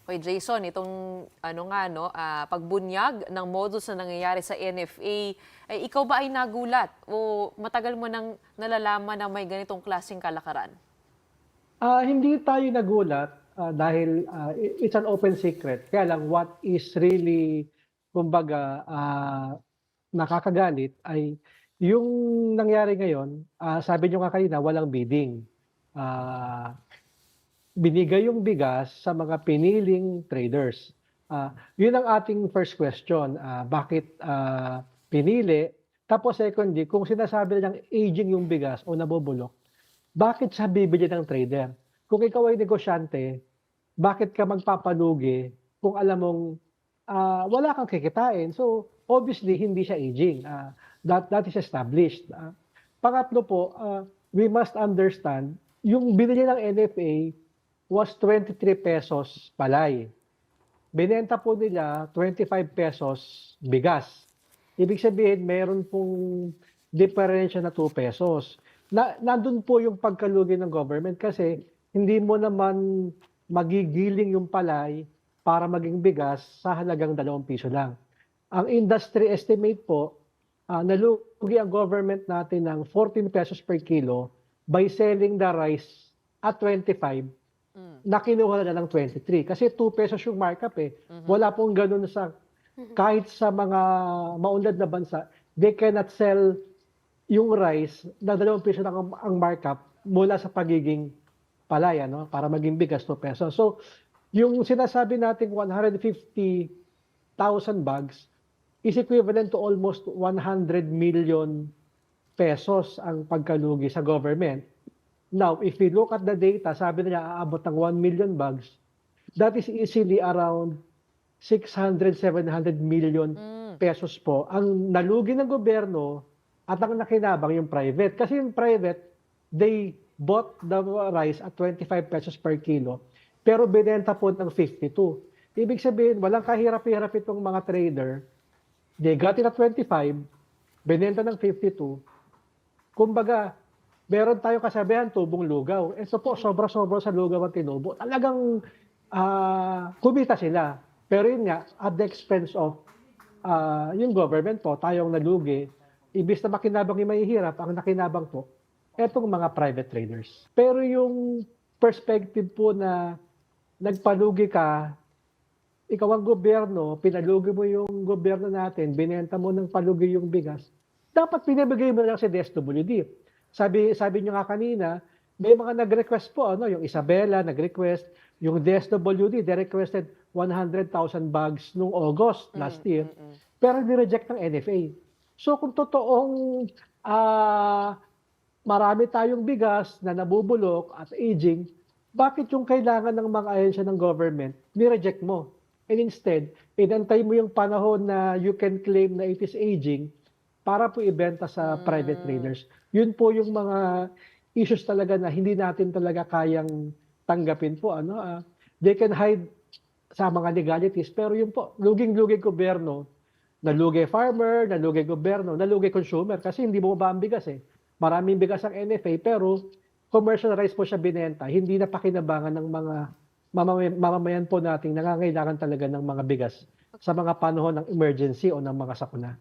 Hoy Jason, itong ano nga no, pagbunyag ng modus na nangyayari sa NFA, ay ikaw ba ay nagulat o matagal mo nang nalalaman na may ganitong klaseng kalakaran? Hindi tayo nagulat, dahil, it's an open secret. Kaya lang what is really kumbaga, nakakagalit ay yung nangyari ngayon, sabi niyo nga kanina walang bidding. Ah, Binigay yung bigas sa mga piniling traders. Yun ang ating first question, bakit, pinili? Tapos secondly, kung sinasabi nilang aging yung bigas o nabubulok, bakit siya bibili ng trader? Kung ikaw ay negosyante, bakit ka magpapalugi kung alam mong, wala kang kikitain? So, obviously hindi siya aging, that is established. Pangatlo po, we must understand yung binili ng NFA was 23 pesos palay. Binenta po nila 25 pesos bigas. Ibig sabihin meron pong diferensya na 2 pesos. Nandun po yung pagkalugi ng government kasi hindi mo naman magigiling yung palay para maging bigas sa halagang 2 piso lang. Ang industry estimate po, nalugi ang government natin ng 14 pesos per kilo by selling the rice at 25 na kinuha na ng 23. Kasi 2 pesos yung markup eh. Wala pong ganun sa, kahit sa mga maunlad na bansa, they cannot sell yung rice na 2 piso lang ang markup mula sa pagiging palaya, no? Para maging bigas 2 pesos. So, yung sinasabi nating 150,000 bags is equivalent to almost 100 million pesos ang pagkalugi sa government. Now, if we look at the data, sabi nila aabot ng 1 million bags, that is easily around 600, 700 million pesos po ang nalugi ng gobyerno at ang nakinabang yung private. Kasi yung private, they bought the rice at 25 pesos per kilo, pero binenta po ng 52. Ibig sabihin, walang kahirap-hirap itong mga trader. They got it at 25, binenta ng 52. Kumbaga, meron tayong kasabihan, tubong lugaw. So po, sobra-sobra sa lugaw ang tinubo. Talagang kumita sila. Pero yun nga, at the expense of yung government po, tayong nalugi, ibis na makinabang yung mahihirap, ang nakinabang po, etong mga private traders. Pero yung perspective po na nagpalugi ka, ikaw ang gobyerno, pinalugi mo yung gobyerno natin, binenta mo ng palugi yung bigas, dapat pinabigay mo na lang si DSWD. Sabi niyo nga kanina, may mga nag-request po, ano, yung Isabela nag-request, yung DSWD, they requested 100,000 bags noong August last year, pero ni-reject ng NFA. So kung totoong marami tayong bigas na nabubulok at aging, bakit yung kailangan ng mga ahensya ng government, ni-reject mo? And instead, inantay mo yung panahon na you can claim na it is aging para po ibenta sa private traders. Yun po yung mga issues talaga na hindi natin talaga kayang tanggapin po. They can hide sa mga legalities, pero yun po, luging-lugi gobyerno, nalugi farmer, nalugi gobyerno, nalugi consumer, kasi hindi bumaba ang bigas eh. Maraming bigas ang NFA, pero commercial rice po siya binenta, hindi na pakinabangan ng mga mamamayan po nating nangangailangan talaga ng mga bigas sa mga panahon ng emergency o ng mga sakuna.